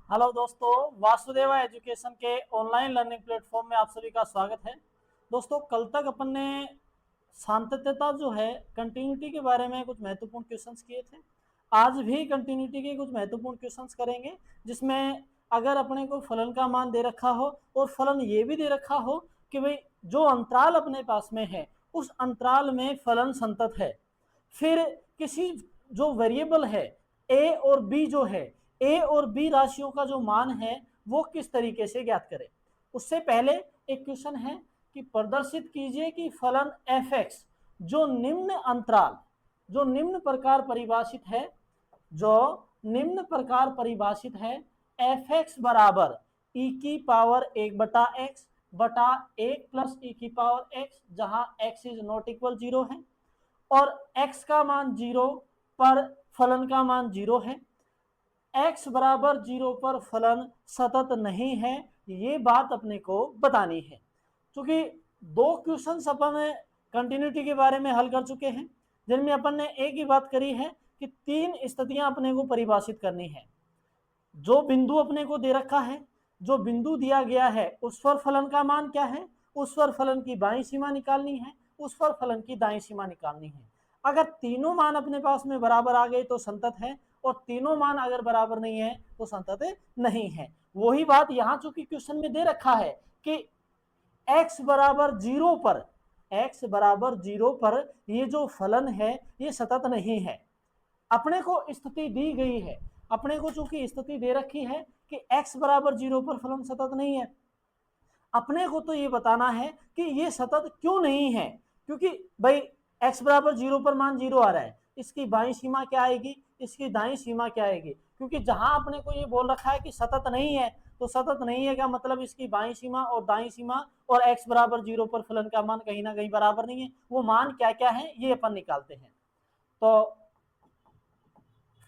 Hello दोस्तों, Vasudeva education के online learning platform में आप सभी का स्वागत है। दोस्तों, कल तक अपन ने सातत्यता जो है कंटिन्यूटी के बारे में कुछ महत्वपूर्ण क्वेश्चंस किए थे। आज भी कंटिन्यूटी के कुछ महत्वपूर्ण क्वेश्चंस करेंगे, जिसमें अगर अपने को फलन का मान दे रखा हो और फलन ये भी दे रखा हो कि भाई जो अंतराल अपने पास में है उस अंतराल में फलन संतत है, फिर किसी जो वेरिएबल है ए और बी जो है, ए और बी राशियों का जो मान है वो किस तरीके से ज्ञात करें। उससे पहले एक क्वेश्चन है कि प्रदर्शित कीजिए कि फलन एफ एक्स जो निम्न प्रकार परिभाषित है, जो निम्न प्रकार परिभाषित है, एफ एक्स बराबर ई की पावर एक बटा एक्स बटा एक प्लस ई की पावर एक्स, जहां x is not equal zero है और x का मान जीरो पर फलन का मान जीरो है, x बराबर जीरो पर फलन सतत नहीं है, ये बात अपने को बतानी है। क्योंकि दो क्वेश्चन अपन कंटिन्यूटी के बारे में हल कर चुके हैं, जिनमें अपन ने एक ही बात करी है कि तीन स्थितियां अपने को परिभाषित करनी है। जो बिंदु अपने को दे रखा है, जो बिंदु दिया गया है उस पर फलन का मान क्या है, उस पर फलन की बाईं सीमा निकालनी है, उस पर फलन की दाईं सीमा निकालनी है। अगर तीनों मान अपने पास में बराबर आ गए तो संतत है, और तीनों मान अगर बराबर नहीं है तो संतत नहीं है। वही बात यहाँ चूंकि क्वेश्चन में दे रखा है कि x बराबर जीरो पर, x बराबर जीरो पर ये जो फलन है ये सतत नहीं है। अपने को स्थिति दी गई है, अपने को चूंकि स्थिति दे रखी है कि x बराबर जीरो पर फलन सतत नहीं है, अपने को तो ये बताना है कि ये सतत क्यों नहीं है। क्योंकि भाई x बराबर जीरो पर मान जीरो आ रहा है, इसकी बाईं सीमा क्या आएगी, इसकी दाईं सीमा क्या आएगी। क्योंकि जहां अपने को ये बोल रखा है कि सतत नहीं है, तो सतत नहीं है क्या मतलब इसकी बाईं सीमा और दाईं सीमा और x बराबर जीरो पर फलन का मान कहीं ना कहीं बराबर नहीं है। वो मान क्या क्या है ये अपन निकालते हैं। तो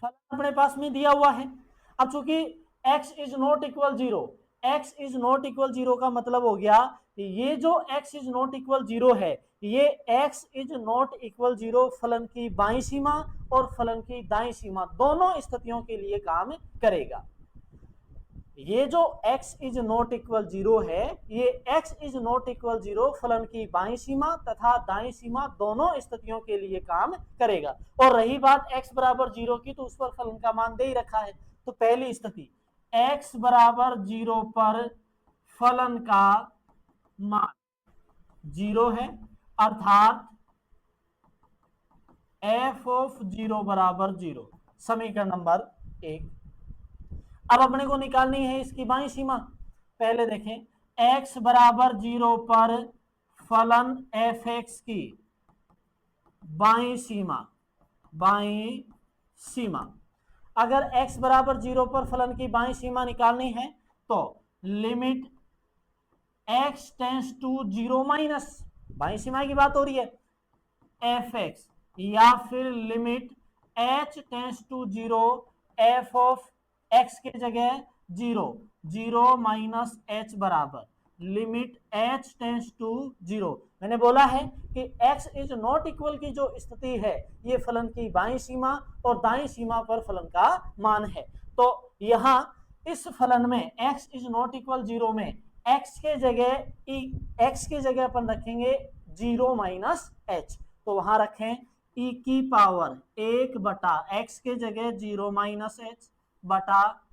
फलन अपने पास में दिया हुआ है। अब चूंकि x is not equal zero, x is not equal zero का मतलब हो गया ये जो x is not equal zero है, ये x is not equal zero फलन की बाईं सीमा और फलन की दाईं सीमा दोनों स्थितियों के लिए काम करेगा। ये जो x is not equal zero है, ये x is not equal zero फलन की बाईं सीमा तथा दाईं सीमा दोनों स्थितियों के लिए काम करेगा। और रही बात x बराबर जीरो की, तो उस पर फलन का मान दे ही रखा है। तो पहली स्थिति x बराबर जीरो पर फलन का मान जीरो है, अर्थात f ऑफ जीरो बराबर जीरो, समीकरण नंबर एक। अब अपने को निकालनी है इसकी बाईं सीमा। पहले देखें x बराबर जीरो पर फलन एफ एक्स की बाईं सीमा, अगर x बराबर जीरो पर फलन की बाईं सीमा निकालनी है तो limit x tends to zero minus, बाईं सीमा की बात हो रही है, एफ एक्स, या फिर limit h tends to zero f of x के जगह जीरो, जीरो माइनस h बराबर limit h tends to zero. मैंने बोला है कि x इज नॉट इक्वल की जो स्थिति है ये फलन की बाईं सीमा और दाईं सीमा पर फलन का मान है। तो यहां इस फलन में x is not equal zero में x के जगह अपन रखेंगे जीरो माइनस h, तो वहां रखें e की पावर एक बटा x के जगह जीरो माइनस h बटा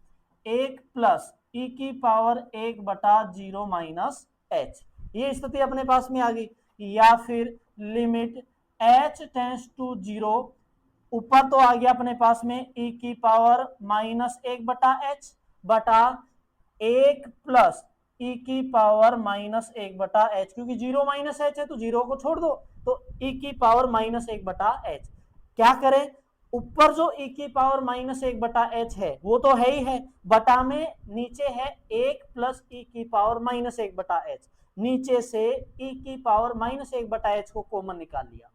एक प्लस e की पावर एक बटा जीरो माइनस h। ये स्थिति अपने पास में आ गई। या फिर limit h tends to zero, ऊपर तो आ गया अपने पास में e की पावर माइनस एक बटा h बटा एक प्लस e की पावर माइनस एक बटा h, क्योंकि जीरो माइनस h है तो जीरो को छोड़ दो, तो e की पावर माइनस एक बटा h। क्या करें, ऊपर जो e की पावर माइनस एक बटा h है वो तो है ही है, बटा में नीचे है एक प्लस e की पावर माइनस एक बटा h, नीचे से e की पावर माइनस एक बटा h को कॉमन निकाल लिया।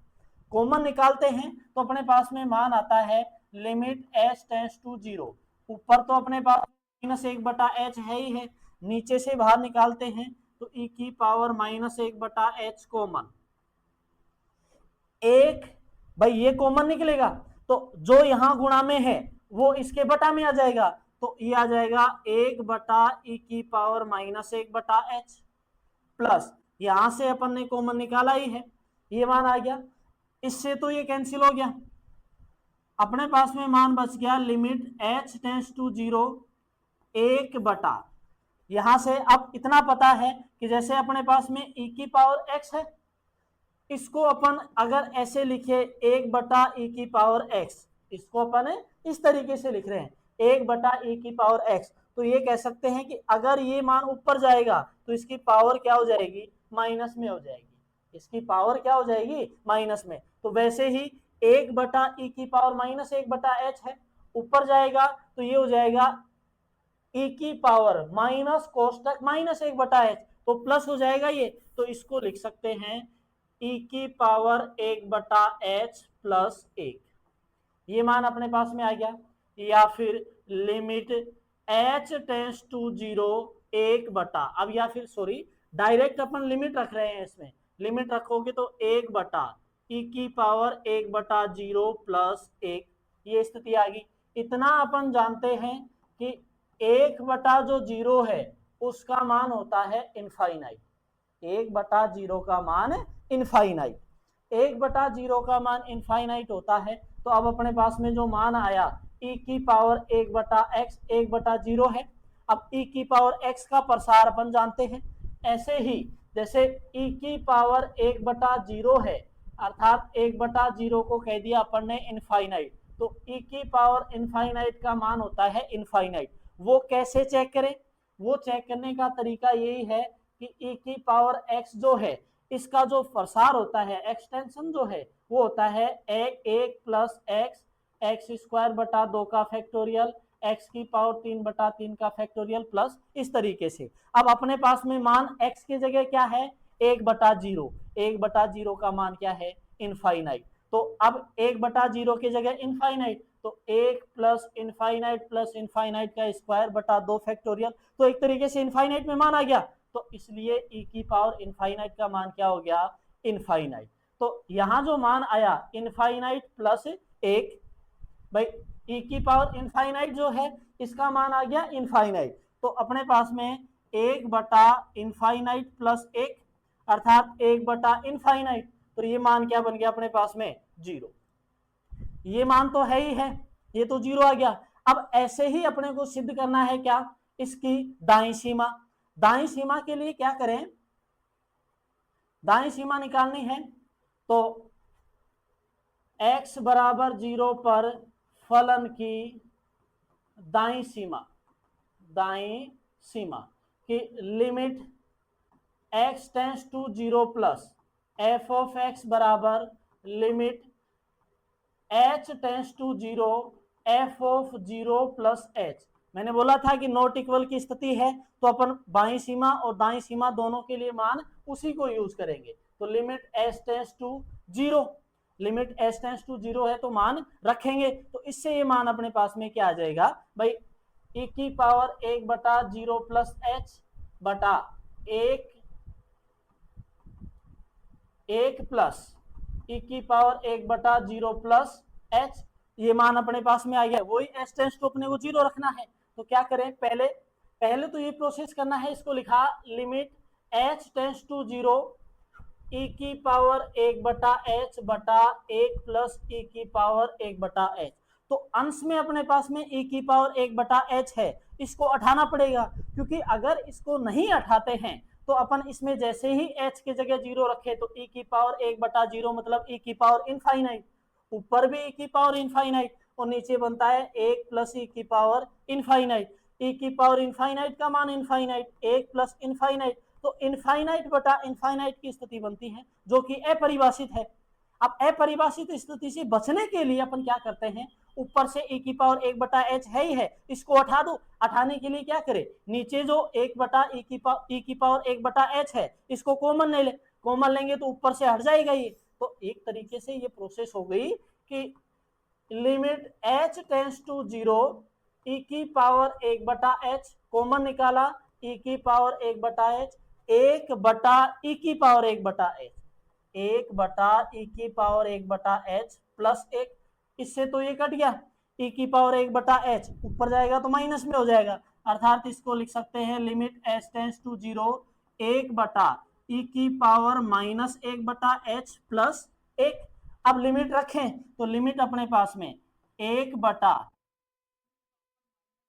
कॉमन निकालते हैं तो अपने पास में मान आता है limit h tends to zero, ऊपर तो अपने पास माइनस एक बटा h है ही है, नीचे से बाहर निकालते हैं तो e की पावर माइनस एक बटा h कॉमन, एक भाई ये कॉमन निकलेगा तो जो यहां गुणा में है वो इसके बटा में आ जाएगा, तो ये आ जाएगा 1/e⁻⁻1/h प्लस यहां से अपन ने कॉमन निकाला ही है, ये मान आ गया, इससे तो ये कैंसिल हो गया, अपने पास में मान बच गया लिमिट h टेंड्स टू 0 1/, यहां से अब इतना पता है कि जैसे अपने पास में e⁻x है, इसको अपन अगर ऐसे लिखे 1/e⁻x, इसको अपन इस तरीके से लिख रहे हैं 1/e⁻x, तो ये कह सकते हैं कि अगर ये मान ऊपर जाएगा तो इसकी पावर क्या हो जाएगी, माइनस में हो जाएगी, इसकी पावर क्या हो जाएगी, माइनस में। तो वैसे ही 1/e⁻⁻1/h है, ऊपर जाएगा तो ये हो जाएगा e⁻- कोष्टक -1/h, तो प्लस हो जाएगा ये, तो इसको लिख सकते हैं e⁻1/h प्लस 1, ये मान अपने पास में आ गया। या फिर लिमिट h टेंड्स टू 0 1/, अब या फिर सॉरी डायरेक्ट अपन लिमिट रख रहे हैं, इसमें लिमिट रखोगे तो 1/e⁻1/0 प्लस 1, ये स्थिति आ गई। इतना अपन जानते हैं कि 1/0 है उसका मान होता है इनफाइनाइट, 1/0 का मान इनफाइनाइट, 1/0 का मान इनफाइनाइट होता है। तो अब अपने पास में जो मान आया e⁻1/x 1/0 है। अब e⁻x का प्रसार अपन जानते हैं, ऐसे ही जैसे e⁻1/0 है, अर्थात 1/0 को कह दिया अपन ने इनफाइनाइट, तो e⁻∞ का मान होता है इनफाइनाइट। वो कैसे चेक करें, वो चेक करने का तरीका यही है कि e⁻x जो है इसका जो प्रसार होता है, एक्सटेंशन जो है वो होता है 1 प्लस x² 2 का फैक्टोरियल x⁻³ का फैक्टोरियल प्लस इस तरीके से। अब अपने पास में मान x की जगह क्या है, 1/0, 1/0 का मान क्या है, इनफाइनाइट। तो अब 1/0 की जगह इनफाइनाइट, तो 1 प्लस इनफाइनाइट का स्क्वायर बटा 2 फैक्टोरियल, तो एक तरीके से इनफाइनाइट में मान आ गया, तो इसलिए e⁻∞ का मान क्या हो गया, इनफाइनाइट। तो यहां जो मान आया इनफाइनाइट प्लस 1, भाई e⁻∞ जो है इसका मान आ गया इनफाइनाइट, तो अपने पास में 1/∞ प्लस 1 अर्थात 1/∞, तो ये मान क्या बन गया अपने पास में, 0। ये मान तो है ही है, ये तो 0 आ गया। अब ऐसे ही अपने को सिद्ध करना है क्या, इसकी दाईं सीमा। दाईं सीमा के लिए क्या करें, दाईं सीमा निकालनी है तो x बराबर 0 पर फलन की दाईं सीमा की limit x tends to 0 plus f(x) बराबर limit h tends to 0 f(0 plus h। मैंने बोला था कि नॉट इक्वल की स्थिति है तो अपन बाईं सीमा और दाईं सीमा दोनों के लिए मान उसी को यूज करेंगे। तो limit h tends to 0, limit h tends to 0 है तो मान रखेंगे, तो इससे ये मान अपने पास में क्या आ जाएगा भाई, e⁻1/0 प्लस h बटा 1 प्लस e⁻1/0 प्लस h, ये मान अपने पास में आ गया। वही h टेंड्स टू अपने को 0 रखना है, तो क्या करें, पहले तो ये प्रोसेस करना है, इसको लिखा limit h tends to 0 e⁻1/h बटा 1 प्लस e⁻1/h। तो अंश में अपने पास में e⁻1/h है, इसको उठाना पड़ेगा, क्योंकि अगर इसको नहीं उठाते हैं तो अपन इसमें जैसे ही h की जगह 0 रखे तो e⁻1/0 मतलब e⁻∞, ऊपर भी e⁻∞ और नीचे बनता है 1 प्लस e⁻∞, e⁻∞ का मान इनफाइनाइट, 1 प्लस इनफाइनाइट, तो इनफाइनाइट बटा इनफाइनाइट की स्थिति बनती है जो कि अपरिभाषित है। अब अपरिभाषित स्थिति से बचने के लिए अपन क्या करते हैं, ऊपर से e⁻1/h है ही है, इसको हटा दो। हटाने के लिए क्या करें, नीचे जो 1/e⁻1/h है इसको कॉमन ले ले, कॉमन लेंगे तो ऊपर से हट जाएगा ये। तो एक तरीके से ये प्रोसेस हो गई कि limit h tends to 0 e⁻1/h common निकाला, e⁻1/h 1/e⁻1/h 1/e⁻1/h प्लस 1, इससे तो ये कट गया, e की पावर 1/h, ऊपर जाएगा तो माइनस में हो जाएगा, अर्थात इसको लिख सकते हैं limit h tends to 0 1/e की पावर -1/h प्लस 1। अब लिमिट रखें तो लिमिट अपने पास में 1/,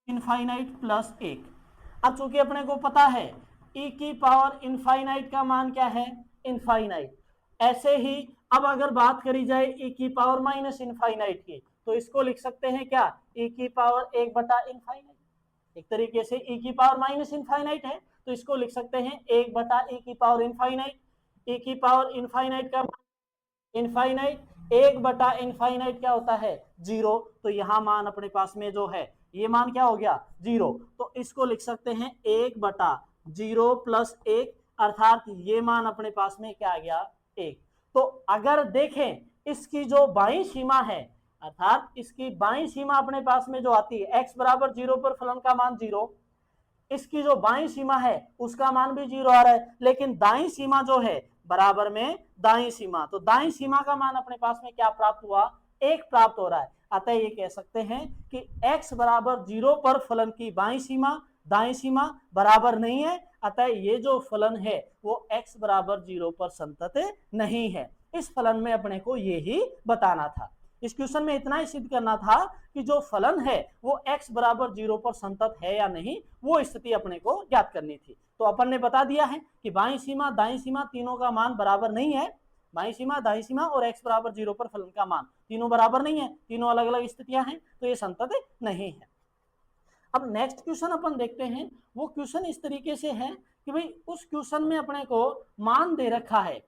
इनफाइनाइट प्लस 1। अब चूंकि अपने को पता है e की पावर इनफाइनाइट का मान क्या है, इनफाइनाइट, ऐसे ही अब अगर बात करी जाए e की पावर माइनस इनफाइनाइट की, तो इसको लिख सकते हैं क्या, e की पावर 1/इनफाइनाइट। एक तरीके से e की पावर माइनस इनफाइनाइट है तो इसको लिख सकते हैं 1/e की पावर इनफाइनाइट। e की पावर इनफाइनाइट का इनफाइनाइट, 1/इनफाइनाइट क्या होता है, 0, तो यहां मान अपने पास में जो है ये मान क्या हो गया, 0, तो इसको लिख सकते हैं 1/0 प्लस 1, अर्थात ये मान अपने पास में क्या आ गया, 1। तो अगर देखें इसकी जो बाईं सीमा है, अर्थात इसकी बाईं सीमा अपने पास में जो आती है x बराबर 0 पर फलन का मान 0, इसकी जो बाईं सीमा है उसका मान भी 0 आ रहा है, लेकिन दाईं सीमा जो है बराबर में दाईं सीमा, तो दाईं सीमा का मान अपने पास में क्या प्राप्त हुआ, 1 प्राप्त हो रहा है। अतः ये कह सकते हैं कि x बराबर 0 पर फलन की बाईं सीमा दाईं सीमा बराबर नहीं है, अतः ये जो फलन है वो x बराबर 0 पर संतत नहीं है। इस फलन में अपने को ये ही बताना था, इस क्वेश्चन में इतना ही सिद्ध करना था कि जो फलन है वो x बराबर 0 पर संतत है या नहीं, वो स्थिति अपने को ज्ञात करनी थी। तो अपन ने बता दिया है कि बाईं सीमा दाईं सीमा तीनों का मान बराबर नहीं है, बाईं सीमा दाईं सीमा और x बराबर 0 पर फलन का मान तीनों बराबर नहीं है, तीनों अलग अलग स्थितियां हैं, तो ये संतत नहीं है। अब नेक्स्ट क्वेश्चन अपन देखते हैं, वो क्वेश्चन इस तरीके से है कि भाई उस क्वेश्चन में अपने को मान दे रखा है,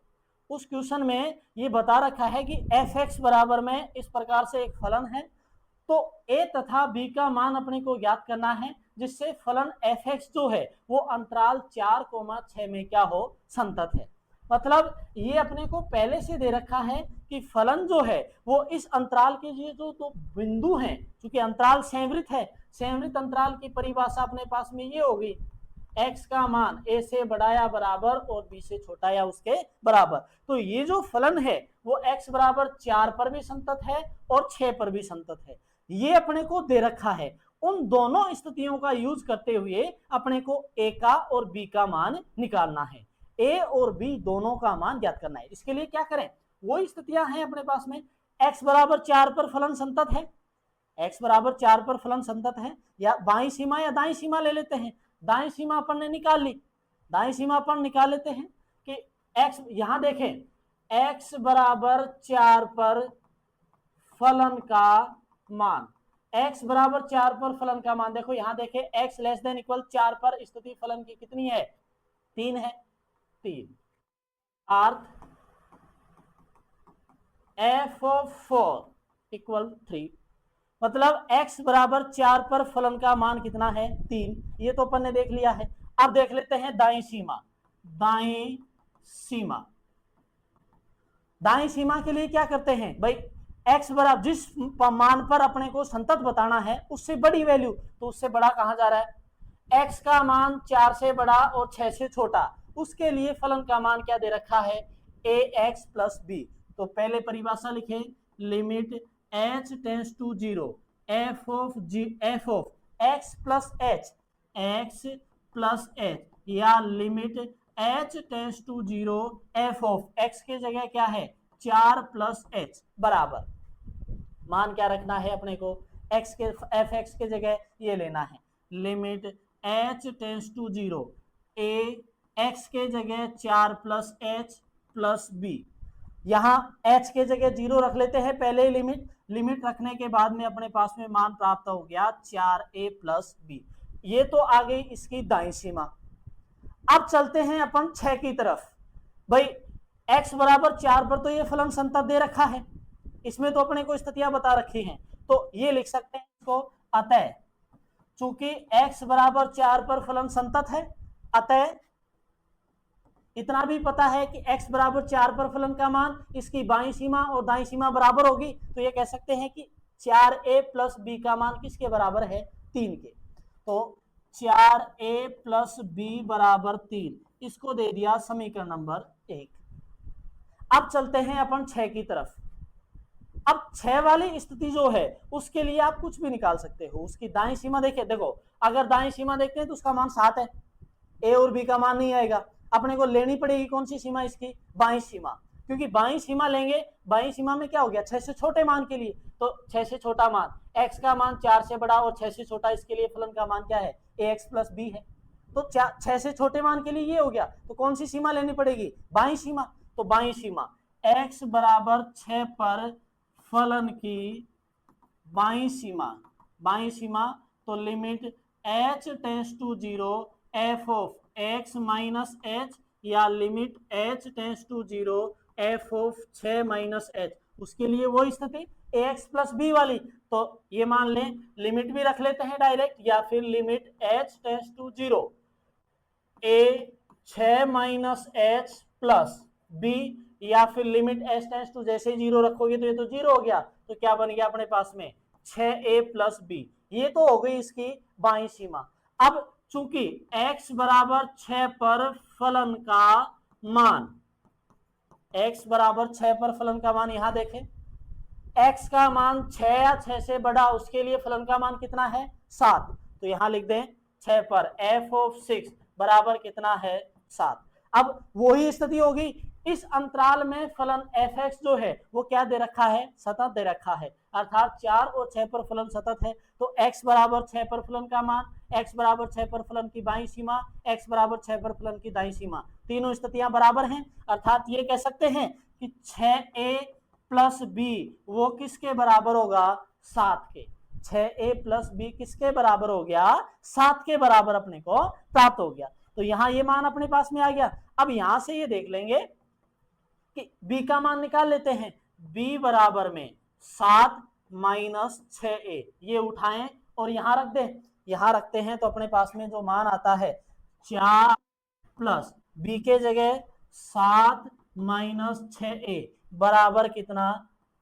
उस क्वेश्चन में ये बता रखा है कि f(x) बराबर में इस प्रकार से एक फलन है, तो a तथा b का मान अपने को ज्ञात करना है, जिससे फलन f(x) जो है वो अंतराल 4,6 में क्या हो, संतत है। मतलब ये अपने को पहले से दे रखा है कि फलन जो है वो इस अंतराल के लिए जो तो बिंदु हैं, क्योंकि अंतराल संवृत है, संवृत अंतराल की परिभाषा अपने पास में ये होगी, x का मान a से बड़ा या बराबर और b से छोटा या उसके बराबर। तो ये जो फलन है वो x बराबर 4 पर भी संतत है और 6 पर भी संतत है, ये अपने को दे रखा है। उन दोनों स्थितियों का यूज करते हुए अपने को a का और b का मान निकालना है, a और b दोनों का मान ज्ञात करना है। इसके लिए क्या करें, वो स्थितियां हैं अपने पास में, x बराबर 4 पर फलन संतत है, x बराबर 4 पर फलन संतत है, या बाईं सीमा या दाईं सीमा ले लेते हैं, दाईं सीमा अपन ने निकाल ली, दाईं सीमा अपन निकाल लेते हैं कि x, यहां देखें x बराबर 4 पर फलन का मान, x बराबर 4 पर फलन का मान, देखो यहां देखें x लेस देन इक्वल 4 पर स्थिति फलन की कितनी है, 3 है, 3, अर्थ f(4) इक्वल 3, मतलब x बराबर 4 पर फलन का मान कितना है, 3, ये तो अपन ने देख लिया है। अब देख लेते हैं दाईं सीमा, दाईं सीमा, दाईं सीमा के लिए क्या करते हैं भाई, x बराबर जिस मान पर अपने को संतत बताना है उससे बड़ी वैल्यू, तो उससे बड़ा कहां जा रहा है, x का मान 4 से बड़ा और 6 से छोटा, उसके लिए फलन का मान क्या दे रखा है, ax प्लस b। तो पहले परिभाषा लिखें, limit h tends to 0 f of x plus h, x plus h, या limit h tends to 0 f of x के जगह क्या है, 4 प्लस h बराबर, मान क्या रखना है अपने को, x के f(x) के जगह ये लेना है, limit h tends to 0 a x के जगह 4 प्लस h प्लस b, यहां h के जगह 0 रख लेते हैं पहले ही लिमिट, लिमिट रखने के बाद में अपने पास में मान प्राप्त हो गया 4a प्लस b, ये तो आ गई इसकी दाईं सीमा। अब चलते हैं अपन 6 की तरफ, भाई x बराबर 4 पर तो ये फलन संतत दे रखा है, इसमें तो अपने को स्थितियां बता रखी हैं, तो ये लिख सकते हैं इसको, अतः चूंकि x बराबर 4 पर फलन संतत है, अतः इतना भी पता है कि x बराबर 4 पर फलन का मान इसकी बाईं सीमा और दाईं सीमा बराबर होगी, तो ये कह सकते हैं कि 4a प्लस b का मान किसके बराबर है, 3 के, तो 4a प्लस b बराबर 3, इसको दे दिया समीकरण नंबर 1। अब चलते हैं अपन 6 की तरफ, अब 6 वाली स्थिति जो है उसके लिए आप कुछ भी निकाल सकते हो। उसकी दाईं सीमा देखिए, देखो अगर दाईं सीमा देखते हैं तो उसका मान 7 है, ए और बी का मान नहीं आएगा। अपने को लेनी पड़ेगी कौन सी सीमा, इसकी बाईं सीमा, क्योंकि बाईं सीमा लेंगे, बाईं सीमा में क्या हो गया 6 से छोटे मान के लिए, तो 6 से छोटा मान x का मान 4 से बड़ा और 6 से छोटा, इसके लिए फलन का मान क्या है ax प्लस बी है। तो 6 से छोटे मान के लिए ये हो गया, तो कौन सी सीमा लेनी पड़ेगी, बाईं सीमा। तो बाईं सीमा x बराबर 6 पर फलन की बाईं सीमा, तो limit h tends to 0 f of x minus h, या limit h tends to 0 f of 6 minus h, उसके लिए वो स्थिति ax प्लस बी वाली। तो ये मान लें, लिमिट भी रख लेते हैं डायरेक्ट, या फिर limit h tends to 0 a 6 minus h plus b, या फिर लिमिट h टेंस टू, जैसे 0 रखोगे तो ये तो 0 हो गया, तो क्या बन गया अपने पास में 6a प्लस बी। ये तो हो गई इसकी बाईं सीमा। अब चूंकि x बराबर 6 पर फलन का मान, x बराबर 6 पर फलन का मान, यहां देखें x का मान 6 या 6 से बड़ा, उसके लिए फलन का मान कितना है 7, तो यहां लिख दें 6 पर f ऑफ 6 बराबर कितना है 7। अब वही स्थिति होगी, इस अंतराल में फलन fx जो है वो क्या दे रखा है, सतत दे रखा है, अर्थात 4 और 6 पर फलन सतत है। तो x बराबर 6 पर फलन का मान, x बराबर 6 पर फलन की बाईं सीमा, x बराबर 6 पर फलन की दाईं सीमा, तीनों स्थितियां बराबर हैं, अर्थात ये कह सकते हैं कि 6a प्लस बी वो किसके बराबर होगा 7 के। 6a प्लस बी किसके बराबर हो गया 7 के बराबर अपने को प्राप्त हो गया। तो यहां ये मान अपने पास में आ गया। अब यहां से ये देख लेंगे कि b का मान निकाल लेते हैं, b बराबर में 7 माइनस 6a, ये उठाएं और यहां रख दें, यहां रखते हैं तो अपने पास में जो मान आता है 4 प्लस b के जगह 7 माइनस 6a बराबर कितना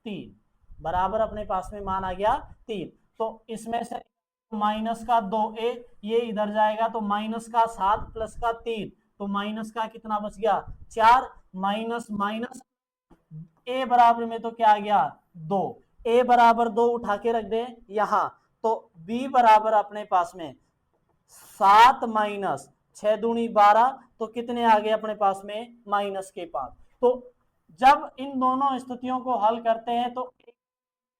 3, बराबर अपने पास में मान आ गया 3। तो इसमें से माइनस का 2a ये इधर जाएगा, तो माइनस का 7 प्लस का 3, तो माइनस का कितना बच गया 4, माइनस माइनस a बराबर में तो क्या आ गया 2, a बराबर 2 उठा के रख दे यहां, तो b बराबर अपने पास में 7 माइनस 6 दूनी 12, तो कितने आ गए अपने पास में माइनस के 5। तो जब इन दोनों स्थितियों को हल करते हैं तो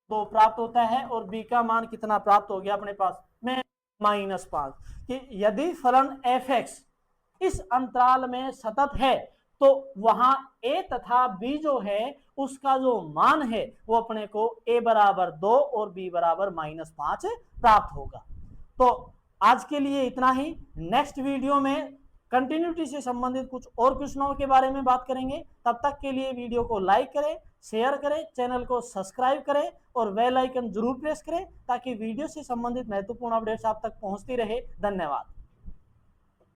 2 प्राप्त होता है और b का मान कितना प्राप्त हो गया अपने पास में -5। कि यदि फलन fx इस अंतराल में सतत है तो वहां a तथा b जो है उसका जो मान है वो अपने को a बराबर 2 और b बराबर -5 प्राप्त होगा। तो आज के लिए इतना ही। नेक्स्ट वीडियो में कंटिन्यूटी से संबंधित कुछ और प्रश्नों के बारे में बात करेंगे। तब तक के लिए वीडियो को लाइक करें, शेयर करें, चैनल को सब्सक्राइब करें और बेल आइकन जरूर प्रेस करें ताकि वीडियो से संबंधित महत्वपूर्ण अपडेट्स आप तक पहुंचती रहे। धन्यवाद।